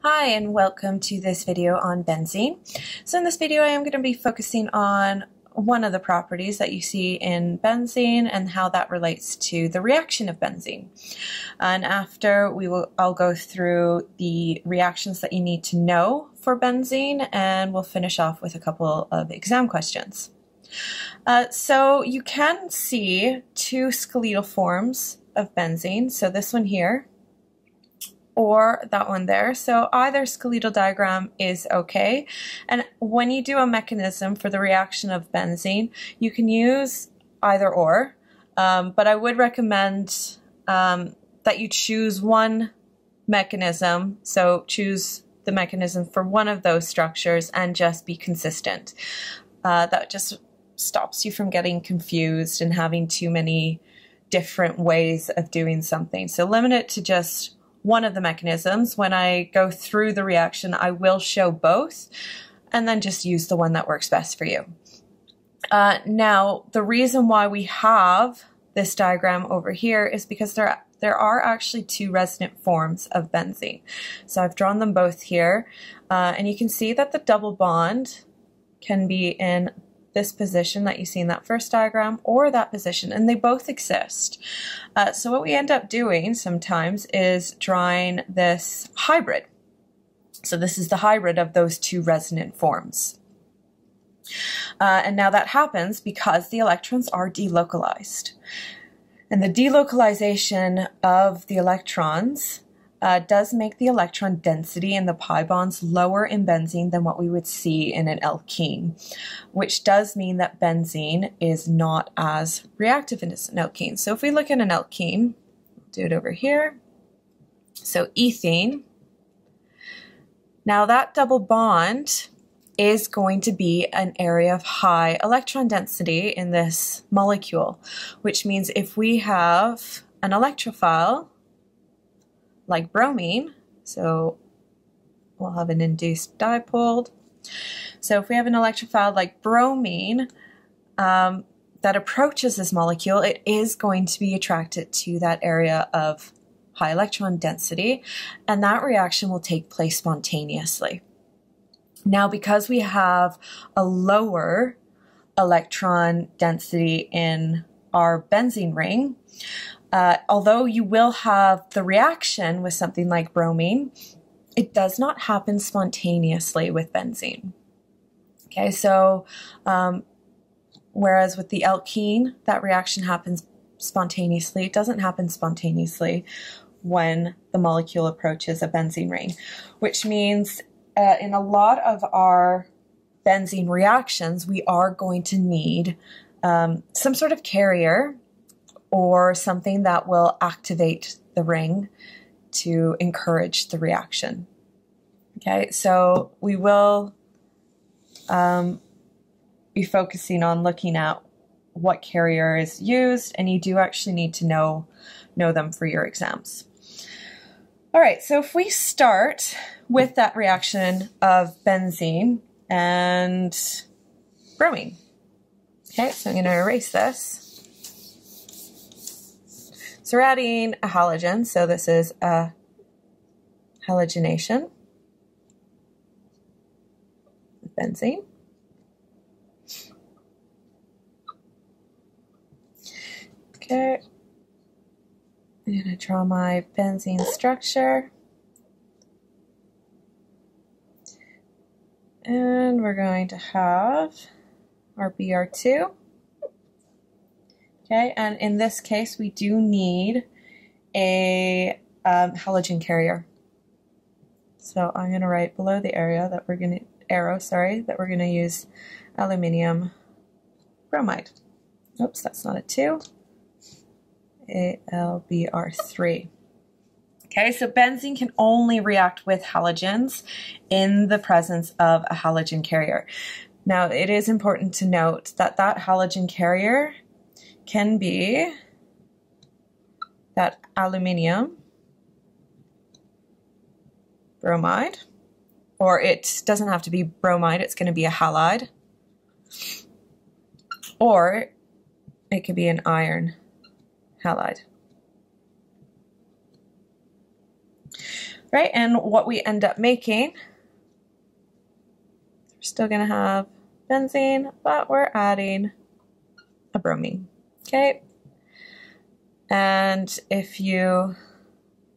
Hi and welcome to this video on benzene. So in this video I am going to be focusing on one of the properties that you see in benzene and how that relates to the reaction of benzene. And after I'll go through the reactions that you need to know for benzene, and we'll finish off with a couple of exam questions. So you can see two skeletal forms of benzene, so this one here or that one there. So either skeletal diagram is okay. And when you do a mechanism for the reaction of benzene, you can use either or, but I would recommend that you choose one mechanism. So choose the mechanism for one of those structures and just be consistent. That just stops you from getting confused and having too many different ways of doing something. So limit it to just one of the mechanisms. When I go through the reaction, I will show both, and then just use the one that works best for you. Now, the reason why we have this diagram over here is because there are actually two resonant forms of benzene. So I've drawn them both here, and you can see that the double bond can be in this position that you see in that first diagram or that position, and they both exist. So what we end up doing sometimes is drawing this hybrid. So this is the hybrid of those two resonant forms. And now that happens because the electrons are delocalized. And the delocalization of the electrons does make the electron density in the pi bonds lower in benzene than what we would see in an alkene, which does mean that benzene is not as reactive as an alkene. So if we look at an alkene, we'll do it over here. So ethene, now that double bond is going to be an area of high electron density in this molecule, which means if we have an electrophile like bromine, so we'll have an induced dipole. So if we have an electrophile like bromine that approaches this molecule, it is going to be attracted to that area of high electron density, and that reaction will take place spontaneously. Now, because we have a lower electron density in our benzene ring, although you will have the reaction with something like bromine, it does not happen spontaneously with benzene. Okay, so whereas with the alkene, that reaction happens spontaneously, it doesn't happen spontaneously when the molecule approaches a benzene ring, which means in a lot of our benzene reactions, we are going to need some sort of carrier or something that will activate the ring to encourage the reaction. Okay, so we will be focusing on looking at what carrier is used, and you do actually need to know them for your exams. All right, so if we start with that reaction of benzene and bromine. Okay, so I'm going to erase this. So we're adding a halogen, so this is a halogenation with benzene. Okay, I'm going to draw my benzene structure. And we're going to have our Br2. Okay, and in this case, we do need a halogen carrier. So I'm going to write below the arrow that we're going to use aluminium bromide. Oops, that's not a 2. AlBr3. Okay, so benzene can only react with halogens in the presence of a halogen carrier. Now, it is important to note that that halogen carrier can be that aluminium bromide, or it doesn't have to be bromide, it's going to be a halide, or it could be an iron halide. right? And what we end up making, we're still going to have benzene, but we're adding a bromine, okay? And if you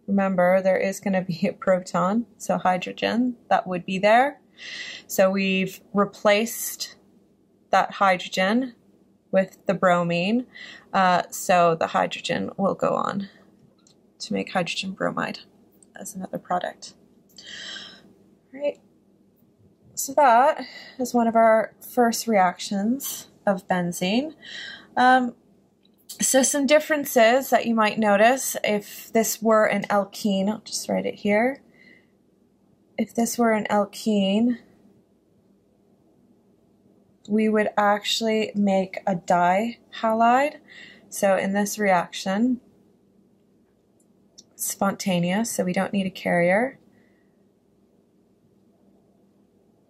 remember, there is going to be a proton, so hydrogen, that would be there. So we've replaced that hydrogen with the bromine, so the hydrogen will go on to make hydrogen bromide as another product. Right. So that is one of our first reactions of benzene. So some differences that you might notice if this were an alkene, I'll just write it here. If this were an alkene, we would actually make a dihalide. So in this reaction, it's spontaneous, so we don't need a carrier.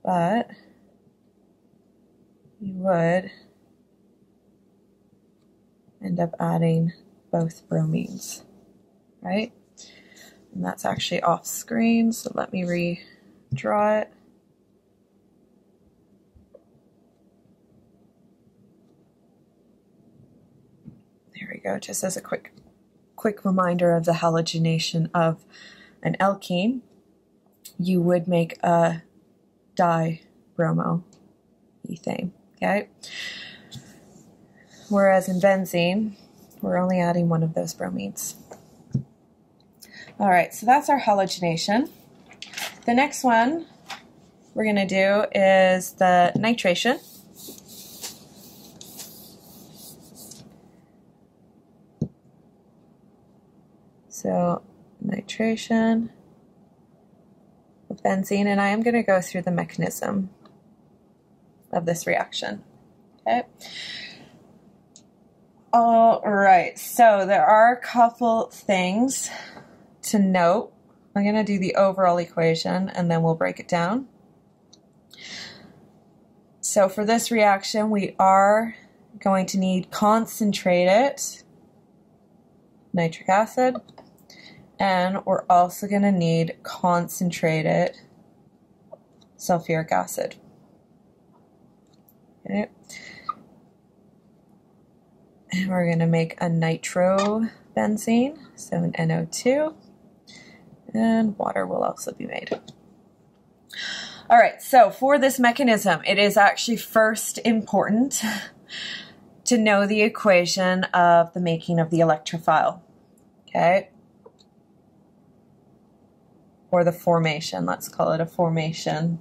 But you would end up adding both bromines, right? And that's actually off screen, so let me redraw it. There we go, just as a quick reminder of the halogenation of an alkene, you would make a dibromoethane, okay? Whereas in benzene, we're only adding one of those bromines. All right, so that's our halogenation. The next one we're going to do is the nitration. So nitration of benzene, and I am going to go through the mechanism of this reaction. Okay. All right, so there are a couple things to note. I'm going to do the overall equation and then we'll break it down. So for this reaction, we are going to need concentrated nitric acid, and we're also going to need concentrated sulfuric acid. Okay. And we're going to make a nitrobenzene, so an NO2, and water will also be made. All right, so for this mechanism, it is actually first important to know the equation of the making of the electrophile, okay? Or the formation, let's call it a formation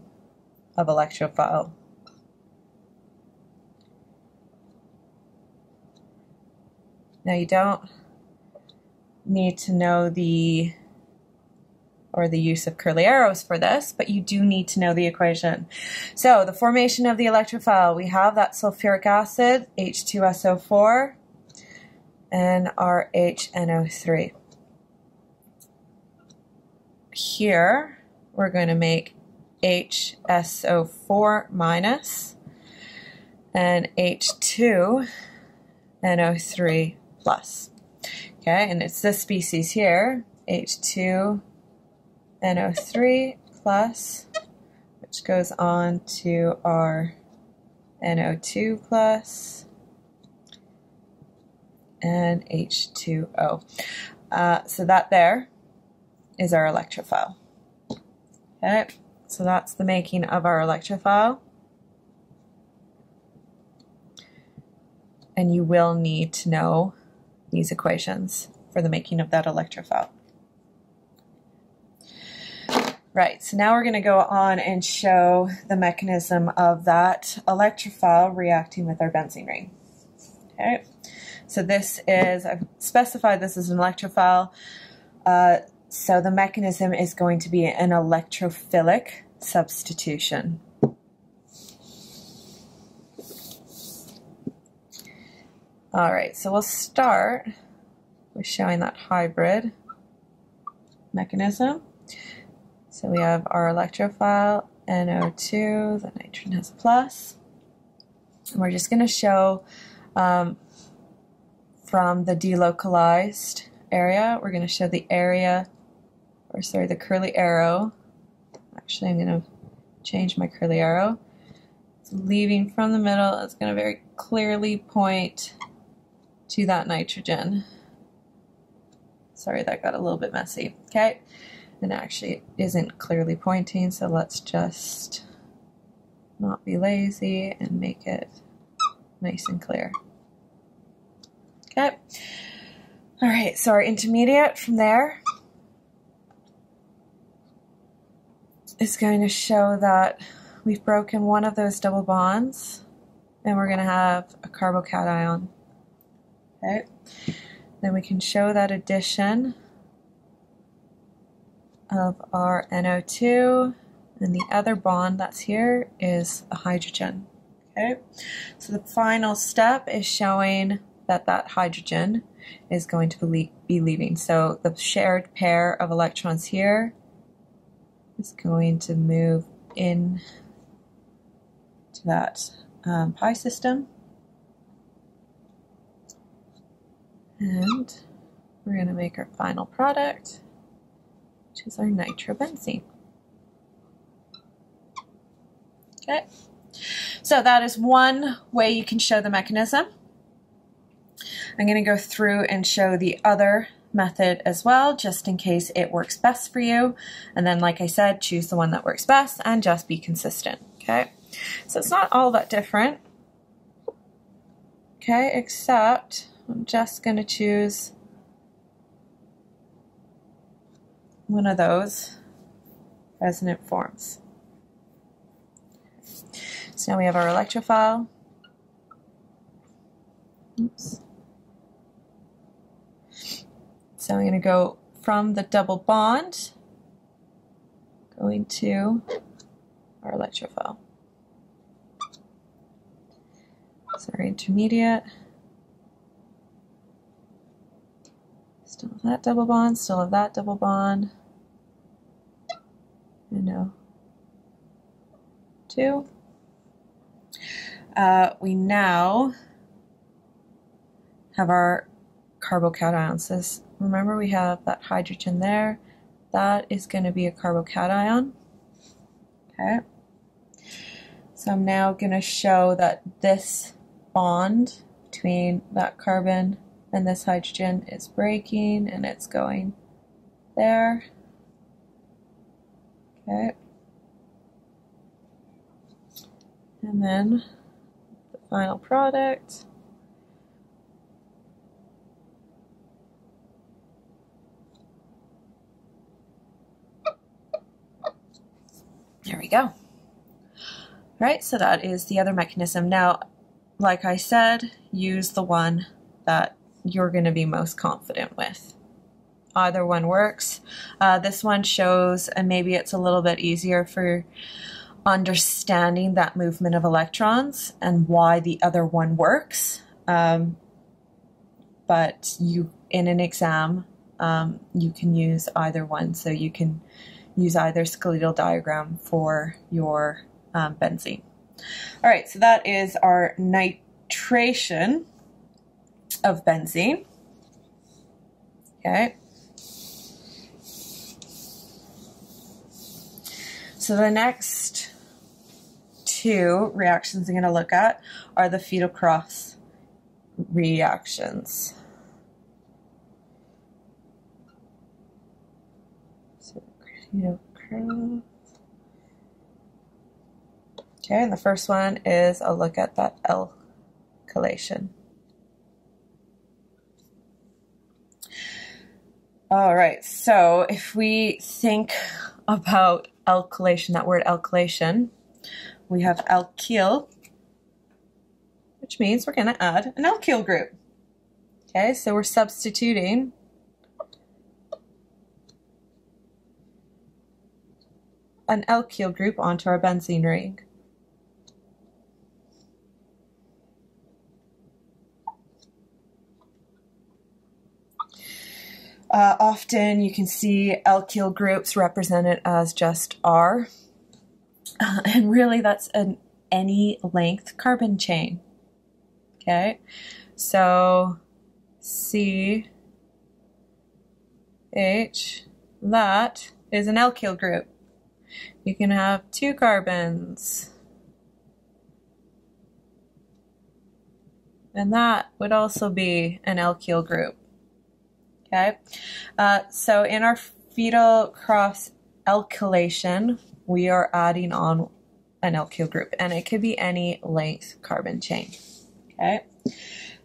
of electrophile. Now you don't need to know the use of curly arrows for this, but you do need to know the equation. So the formation of the electrophile, we have that sulfuric acid, H2SO4, and our HNO3. Here we're going to make HSO4 minus and H2NO3 plus. Okay, and it's this species here, H2NO3 plus, which goes on to our NO2 plus and H2O. So that there is our electrophile. Okay, so that's the making of our electrophile. And you will need to know these equations for the making of that electrophile. Right, so now we're going to go on and show the mechanism of that electrophile reacting with our benzene ring. Okay, so this is, I've specified this as an electrophile, so the mechanism is going to be an electrophilic substitution. All right, so we'll start with showing that hybrid mechanism. So we have our electrophile, NO2, the nitrogen has a plus. And we're just going to show from the delocalized area, we're going to show the area or sorry, the curly arrow. Actually, I'm going to change my curly arrow. It's leaving from the middle. It's going to very clearly point to that nitrogen. Sorry, that got a little bit messy. Okay, and actually it isn't clearly pointing, so let's just not be lazy and make it nice and clear. Okay, all right, so our intermediate from there is going to show that we've broken one of those double bonds, and we're going to have a carbocation. Okay, then we can show that addition of our NO2, and the other bond that's here is a hydrogen. Okay, so the final step is showing that that hydrogen is going to be leaving. So the shared pair of electrons here is going to move in to that pi system. And we're going to make our final product, which is our nitrobenzene. Okay, so that is one way you can show the mechanism. I'm going to go through and show the other method as well, just in case it works best for you. And then, like I said, choose the one that works best and just be consistent. Okay, so it's not all that different. Okay, except I'm just going to choose one of those resonant forms. So now we have our electrophile. Oops. So I'm going to go from the double bond, going to our electrophile. So our intermediate. Still have that double bond, still have that double bond. And no. 2. We now have our carbocations. Remember, we have that hydrogen there. That is going to be a carbocation. Okay. So I'm now going to show that this bond between that carbon and this hydrogen is breaking, and it's going there. Okay. And then the final product. There we go. All right, so that is the other mechanism. Now, like I said, use the one that you're going to be most confident with. Either one works. This one shows, and maybe it's a little bit easier for understanding that movement of electrons and why the other one works. But you, in an exam, you can use either one. So you can use either skeletal diagram for your benzene. All right, so that is our nitration of benzene. Okay. So the next two reactions I'm going to look at are the fetal cross reactions. So fetal cross. Okay, and the first one is a look at that alkylation. All right, so if we think about alkylation, that word alkylation, we have alkyl, which means we're going to add an alkyl group. Okay, so we're substituting an alkyl group onto our benzene ring. Often you can see alkyl groups represented as just R, and really that's an any length carbon chain. Okay, so C, H, that is an alkyl group. You can have 2 carbons. And that would also be an alkyl group. Okay, so in our fetal cross alkylation, we are adding on an alkyl group, and it could be any length carbon chain. Okay,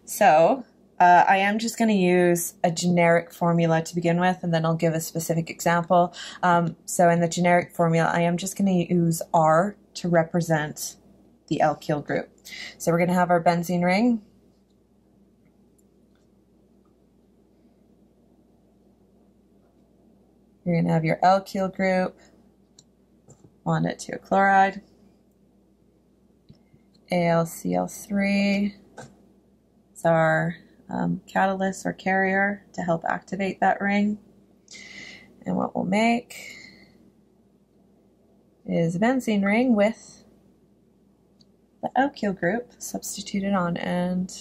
so I am just going to use a generic formula to begin with, and then I'll give a specific example. So in the generic formula, I am just going to use R to represent the alkyl group. So we're going to have our benzene ring. You're going to have your alkyl group, bond it to a chloride, AlCl3 is our catalyst or carrier to help activate that ring. And what we'll make is a benzene ring with the alkyl group substituted on. And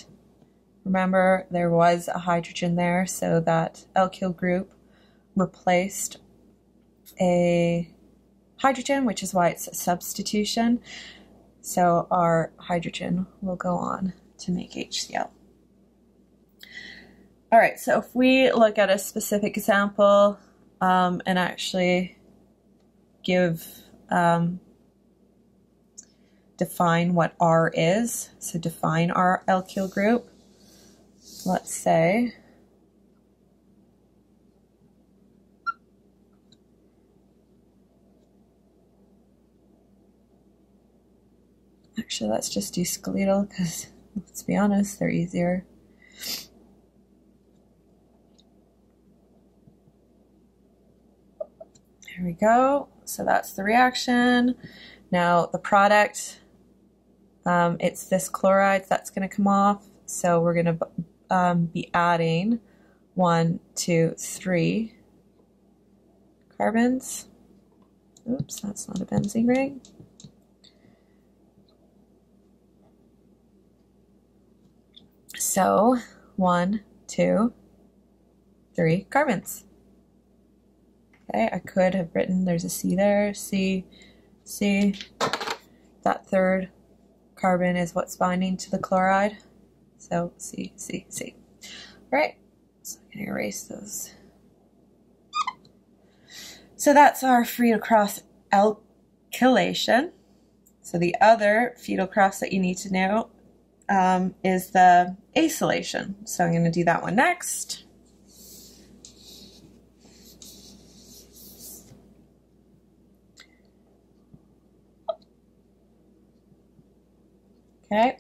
remember, there was a hydrogen there, so that alkyl group replaced a hydrogen, which is why it's a substitution. So our hydrogen will go on to make HCl. All right, so if we look at a specific example and actually define what R is, so define our alkyl group. Let's say actually, let's just do skeletal because, let's be honest, they're easier. There we go. So that's the reaction. Now the product, it's this chloride that's going to come off. So we're going to be adding 1, 2, 3 carbons. Oops, that's not a benzene ring. So 1, 2, 3 carbons. Okay, I could have written, there's a C there, C, C. That third carbon is what's binding to the chloride. So C, C, C. All right, so I'm going to erase those. So that's our fetal cross alkylation. So the other fetal cross that you need to know is the acylation. So I'm going to do that one next. Okay,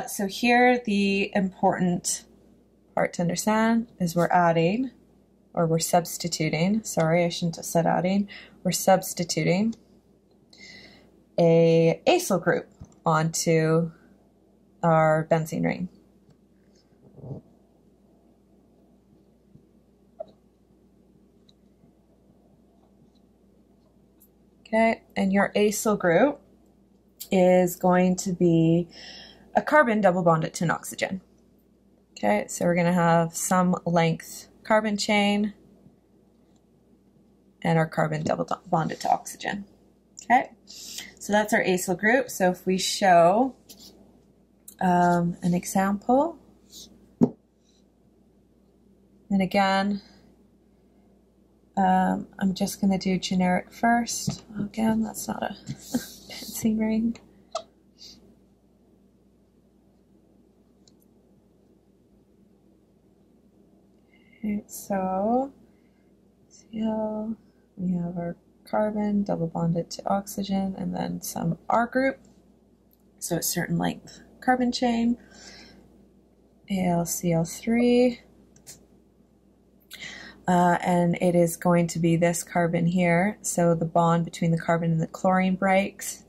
so here the important part to understand is we're adding, or we're substituting, sorry, I shouldn't have said adding, we're substituting a acyl group onto our benzene ring. Okay, and your acyl group is going to be a carbon double bonded to an oxygen. Okay, so we're going to have some length carbon chain and our carbon double bonded to oxygen. Okay, so that's our acyl group. So if we show an example, and again, I'm just going to do generic first. Again, that's not a benzene ring. Okay, so Cl, we have our carbon double bonded to oxygen, and then some R group, so a certain length carbon chain, AlCl3, and it is going to be this carbon here, so the bond between the carbon and the chlorine breaks,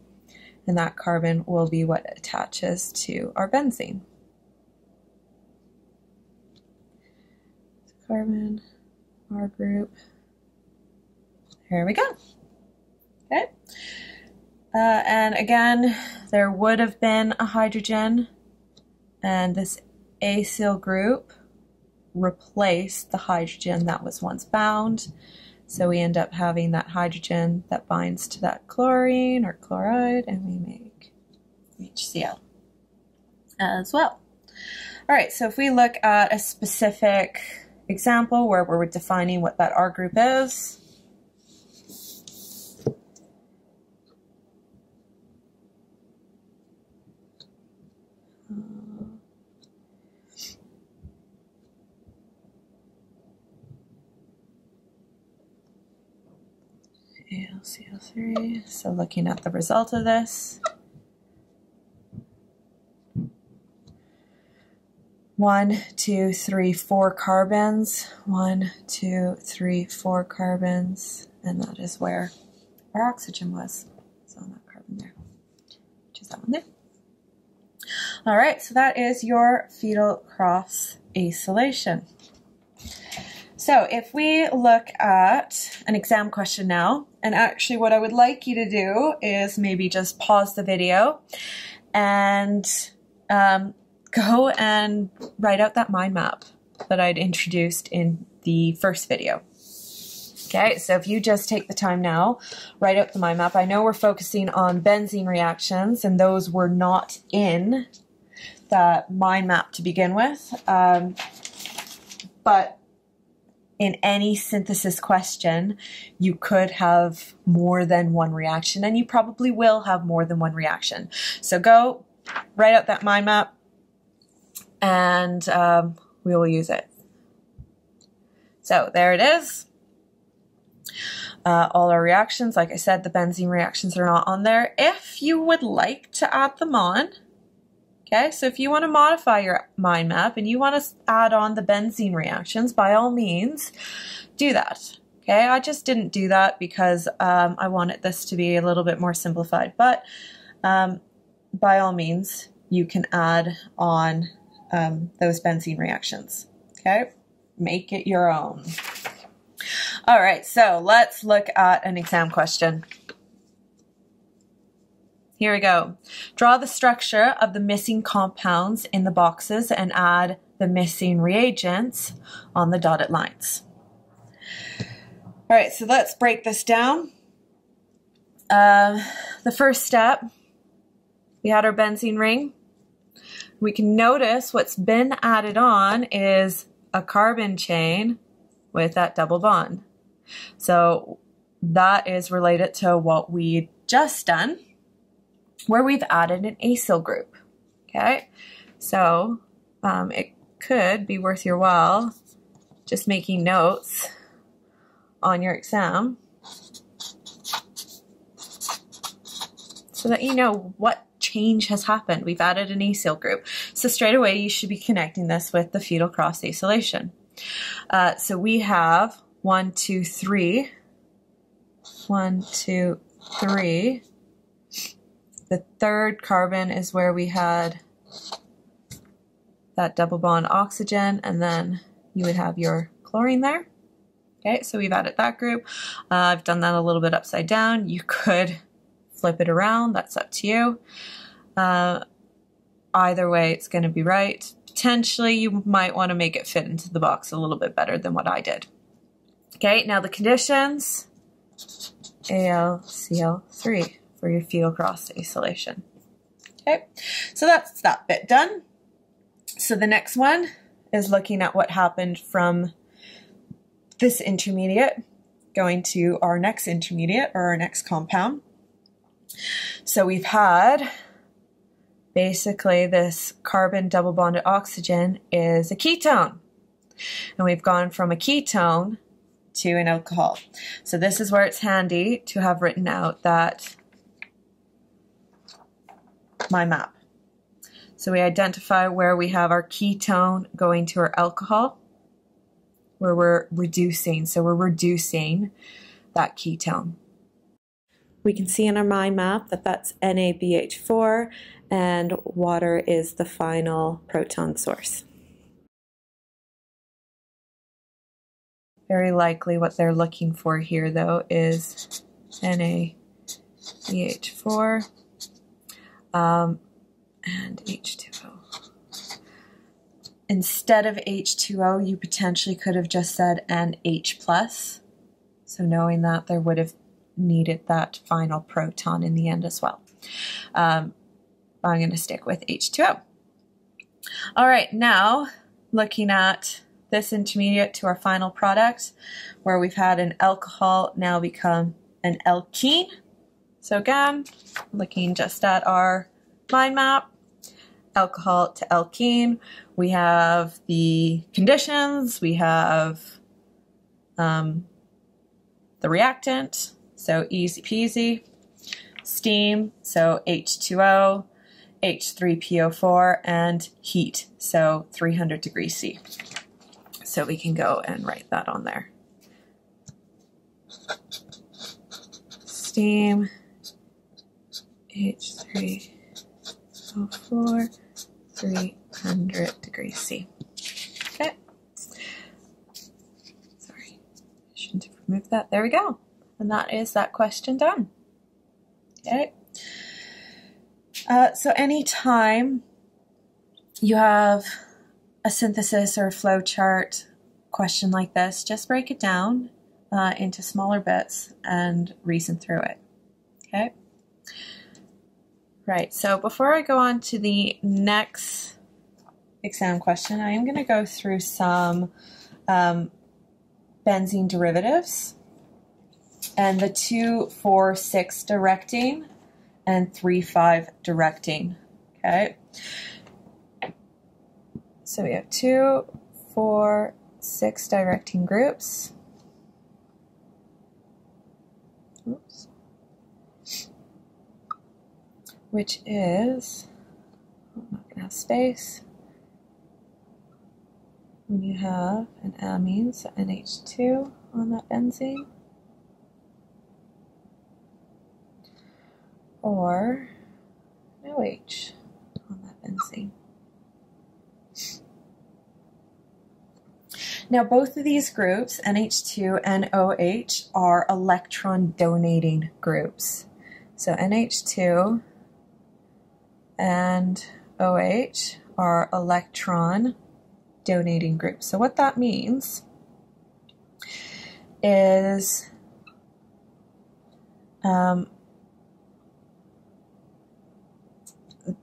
and that carbon will be what attaches to our benzene. Carbon, R group, there we go. Okay, and again, there would have been a hydrogen, and this acyl group replaced the hydrogen that was once bound. So we end up having that hydrogen that binds to that chlorine or chloride, and we make HCl as well. All right, so if we look at a specific example where we're defining what that R group is, AlCl3, so looking at the result of this, 1, 2, 3, 4 carbons, 1, 2, 3, 4 carbons, and that is where our oxygen was. So on that carbon there, which is that one there. All right, so that is your fetal cross acylation. So if we look at an exam question now, and actually what I would like you to do is maybe just pause the video and go and write out that mind map that I'd introduced in the first video. Okay, so if you just take the time now, write out the mind map. I know we're focusing on benzene reactions, and those were not in the mind map to begin with, but in any synthesis question, you could have more than one reaction, and you probably will have more than one reaction. So go write out that mind map, and we will use it. So there it is. All our reactions, like I said, the benzene reactions are not on there. If you would like to add them on, okay, so if you want to modify your mind map and you want to add on the benzene reactions, by all means, do that. Okay, I just didn't do that because I wanted this to be a little bit more simplified, but by all means, you can add on those benzene reactions. Okay, make it your own. All right, so let's look at an exam question. Here we go. Draw the structure of the missing compounds in the boxes and add the missing reagents on the dotted lines. All right, so let's break this down. The first step, we had our benzene ring. We can notice what's been added on is a carbon chain with that double bond. So that is related to what we just done, where we've added an acyl group. Okay, so it could be worth your while just making notes on your exam so that you know what change has happened. We've added an acyl group. So straight away you should be connecting this with the fetal cross acylation. So we have 1, 2, 3. 1, 2, 3. The third carbon is where we had that double bond oxygen, and then you would have your chlorine there. Okay, so we've added that group. I've done that a little bit upside down. You could flip it around, that's up to you. Either way, it's going to be right. Potentially, you might want to make it fit into the box a little bit better than what I did. Okay, now the conditions, AlCl3 for your fetal cross acylation. Okay, so that's that bit done. So the next one is looking at what happened from this intermediate going to our next intermediate or our next compound. So we've had basically this carbon double bonded oxygen is a ketone, and we've gone from a ketone to an alcohol. So this is where it's handy to have written out that my map. So we identify where we have our ketone going to our alcohol, where we're reducing. So we're reducing that ketone. We can see in our mind map that that's NaBH4, and water is the final proton source. Very likely what they're looking for here, though, is NaBH4 and H2O. Instead of H2O, you potentially could have just said NH+. So knowing that, there would have needed that final proton in the end as well. I'm going to stick with H2O. All right, now looking at this intermediate to our final product, where we've had an alcohol now become an alkene. So again, looking just at our mind map, alcohol to alkene, we have the conditions, we have the reactant, so easy peasy, steam, so H2O, H3PO4, and heat, so 300 degrees C. So we can go and write that on there. Steam, H3O4, 300 degrees C. Okay. Sorry, I shouldn't have removed that. There we go. And that is that question done. Okay. So anytime you have a synthesis or a flow chart question like this, just break it down into smaller bits and reason through it. Okay. Right, so before I go on to the next exam question, I am going to go through some benzene derivatives and the 2,4,6 directing and 3,5 directing. Okay, so we have 2, 4, 6 directing groups. Oops. Which is, I'm not going to have space, when you have an amine, so NH2 on that benzene, or an OH on that benzene. Now both of these groups, NH2 and OH, are electron donating groups. So NH2 and OH are electron donating groups. So what that means is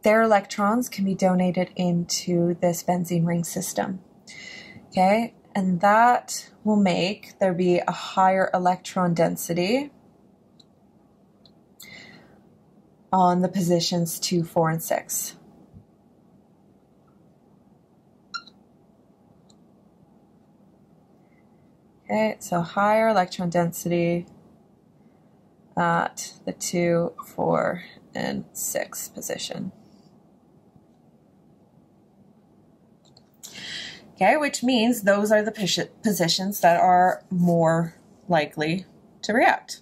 their electrons can be donated into this benzene ring system. Okay, and that will make there be a higher electron density on the positions 2, 4, and 6. Okay, so higher electron density at the 2, 4, and 6 position. Okay, which means those are the positions that are more likely to react.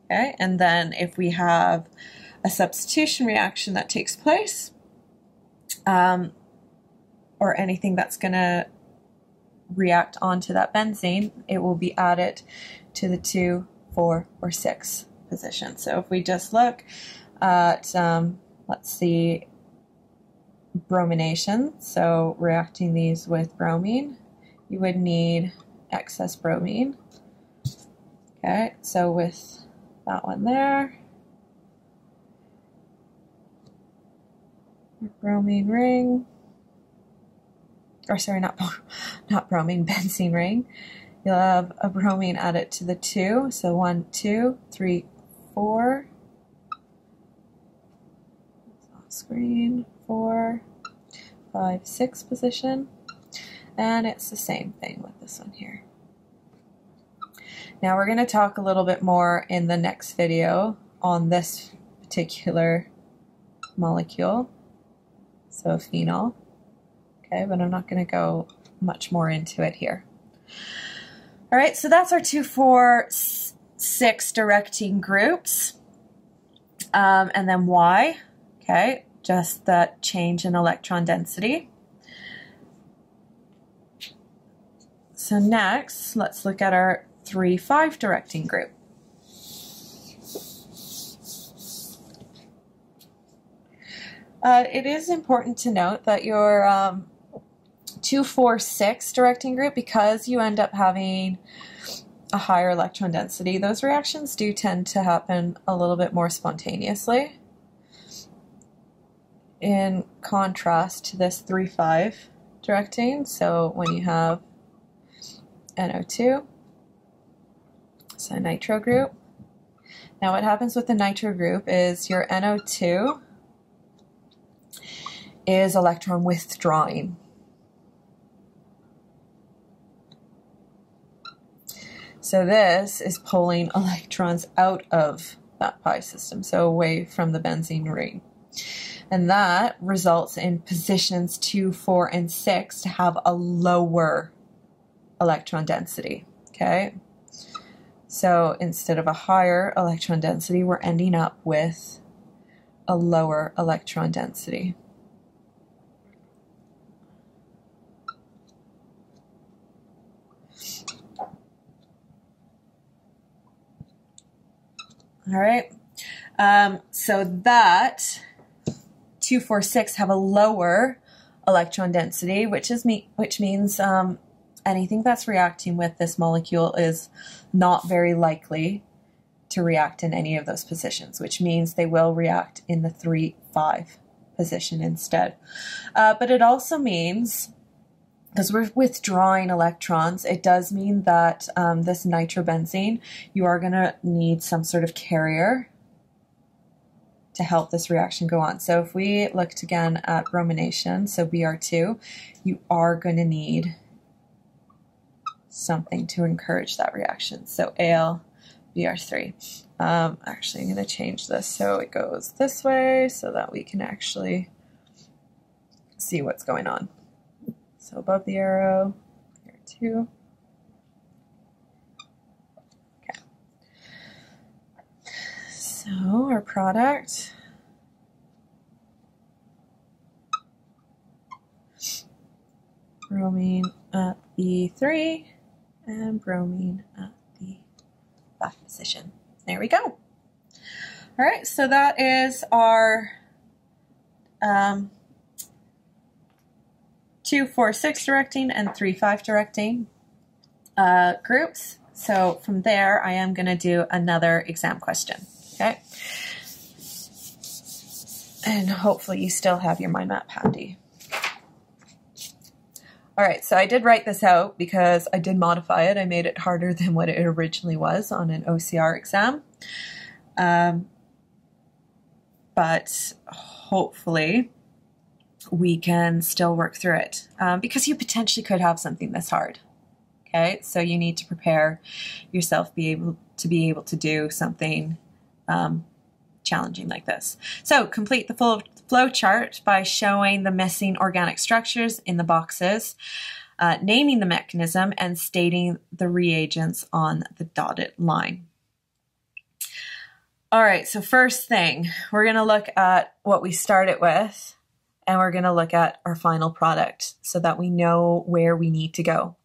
Okay, and then if we have a substitution reaction that takes place, or anything that's going to react onto that benzene, it will be added to the 2, 4, or 6 position. So if we just look at, let's see, bromination, so reacting these with bromine, you would need excess bromine. Okay, so with that one there, bromine ring, or sorry, not bromine, benzene ring. You'll have a bromine added to the 2, so 1, 2, 3, 4. Off screen, 4, 5, 6 position, and it's the same thing with this one here. Now we're going to talk a little bit more in the next video on this particular molecule, so phenol. Okay, but I'm not going to go much more into it here. All right, so that's our 2, 4, 6 directing groups. And then Y, okay, just that change in electron density. So next, let's look at our 3, 5 directing group. It is important to note that your 2, 4, 6 directing group, because you end up having a higher electron density, those reactions do tend to happen a little bit more spontaneously. In contrast to this 3,5 directing, so when you have NO2, so a nitro group. Now what happens with the nitro group is your NO2 is electron withdrawing. So this is pulling electrons out of that pi system, so away from the benzene ring. And that results in positions 2, 4, and 6 to have a lower electron density, okay? So instead of a higher electron density, we're ending up with a lower electron density. All right, so that 2, 4, 6 have a lower electron density, which means anything that's reacting with this molecule is not very likely to react in any of those positions, which means they will react in the 3, 5 position instead. But it also means, because we're withdrawing electrons, it does mean that this nitrobenzene, you are going to need some sort of carrier to help this reaction go on. So if we looked again at bromination, so Br2, you are going to need something to encourage that reaction. So Al, Br3. Actually, I'm going to change this so it goes this way so that we can actually see what's going on. So above the arrow, Br2. Okay. So our product, bromine at B3 and bromine at the back position. There we go. All right, so that is our 2, 4, 6 directing and 3, 5 directing groups. So from there, I am going to do another exam question. Okay. And hopefully you still have your mind map handy. All right, so I did write this out because I did modify it. I made it harder than what it originally was on an OCR exam. But hopefully we can still work through it because you potentially could have something this hard. Okay, so you need to prepare yourself be able to do something challenging like this. So complete the full flow chart by showing the missing organic structures in the boxes, naming the mechanism, and stating the reagents on the dotted line. All right, so first thing, we're going to look at what we started with, and we're going to look at our final product so that we know where we need to go.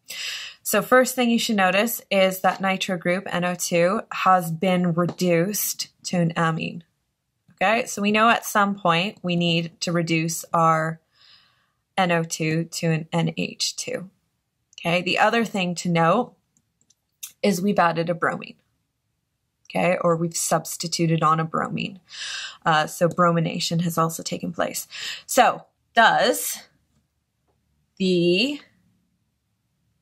So first thing you should notice is that nitro group, NO2, has been reduced to an amine. Okay, so we know at some point we need to reduce our NO2 to an NH2. Okay, the other thing to note is we've added a bromine. Okay, or we've substituted on a bromine. So bromination has also taken place. So does the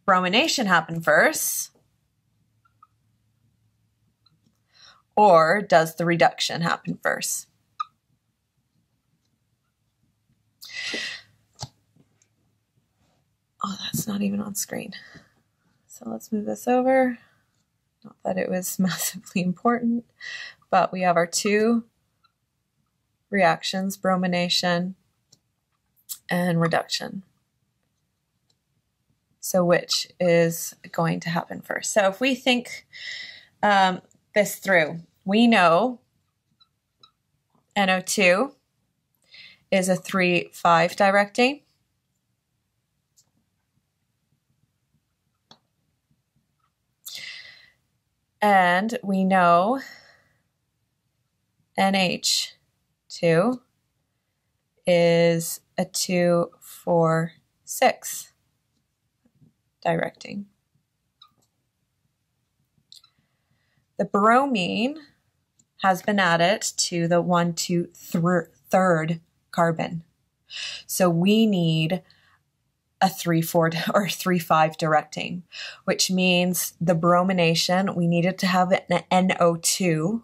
bromination happen first, or does the reduction happen first? Oh, that's not even on screen. So let's move this over. Not that it was massively important, but we have our two reactions, bromination and reduction. So which is going to happen first? So if we think this through, we know NO2 is a 3,5 directing. And we know NH2 is a 2, 4, 6 directing. the bromine has been added to the 1, 2, 3rd carbon. So we need a 3,4 or 3,5 directing, which means the bromination, we needed to have an NO2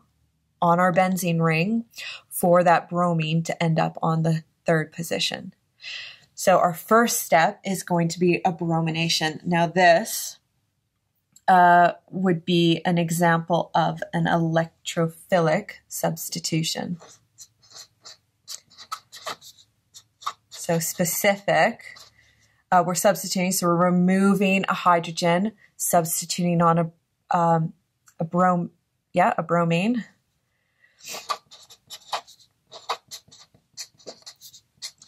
on our benzene ring for that bromine to end up on the 3rd position. So our first step is going to be a bromination. Now this would be an example of an electrophilic substitution. So specific, we're substituting, so we're removing a hydrogen, substituting on a bromine.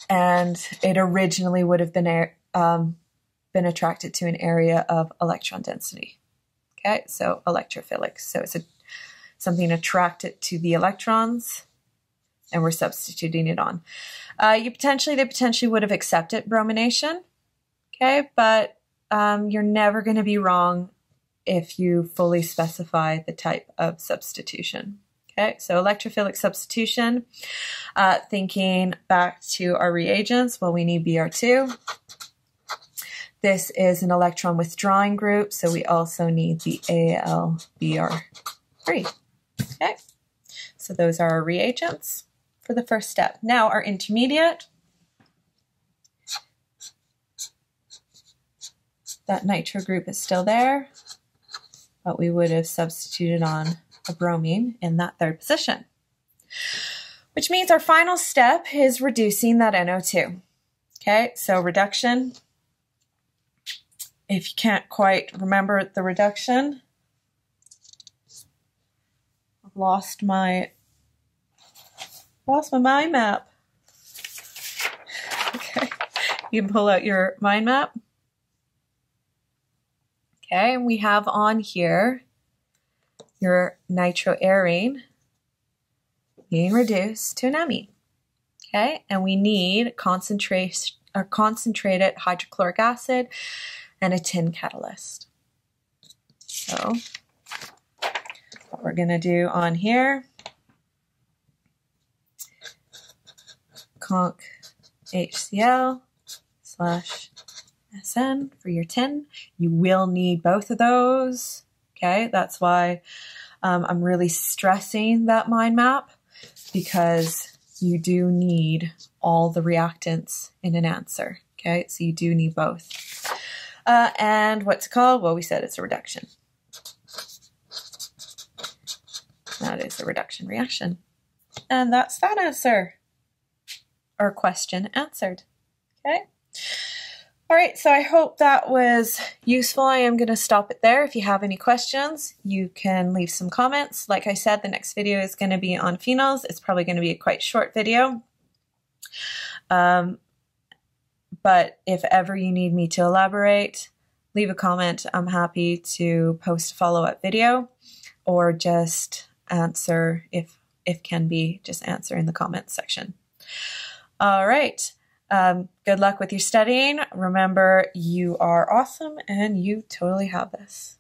And it originally would have been attracted to an area of electron density. Okay, so electrophilic. So it's something attracted to the electrons, and we're substituting it on. They potentially would have accepted bromination. Okay, but you're never going to be wrong if you fully specify the type of substitution. Okay, so electrophilic substitution, thinking back to our reagents, well, we need Br2. This is an electron withdrawing group, so we also need the AlBr3. Okay, so those are our reagents for the first step. Now our intermediate, that nitro group is still there, but we would have substituted on a bromine in that 3rd position, which means our final step is reducing that NO2. Okay, so reduction. If you can't quite remember the reduction, I've lost my mind map. Okay, you can pull out your mind map. Okay, and we have on here your nitroarene being reduced to an amine. Okay, and we need concentrated hydrochloric acid and a tin catalyst. So what we're going to do on here, conc HCl / SN for your tin. You will need both of those. Okay, that's why I'm really stressing that mind map, because you do need all the reactants in an answer. Okay, so you do need both. And what's it called? Well, we said it's a reduction. That is a reduction reaction. And that's that answer, or question answered. Okay. All right, so I hope that was useful. I am going to stop it there. If you have any questions, you can leave some comments. Like I said, the next video is going to be on phenols. It's probably going to be a quite short video. But if ever you need me to elaborate, leave a comment. I'm happy to post a follow-up video, or just answer, if can be, just answer in the comments section. All right. Good luck with your studying. Remember, you are awesome and you totally have this.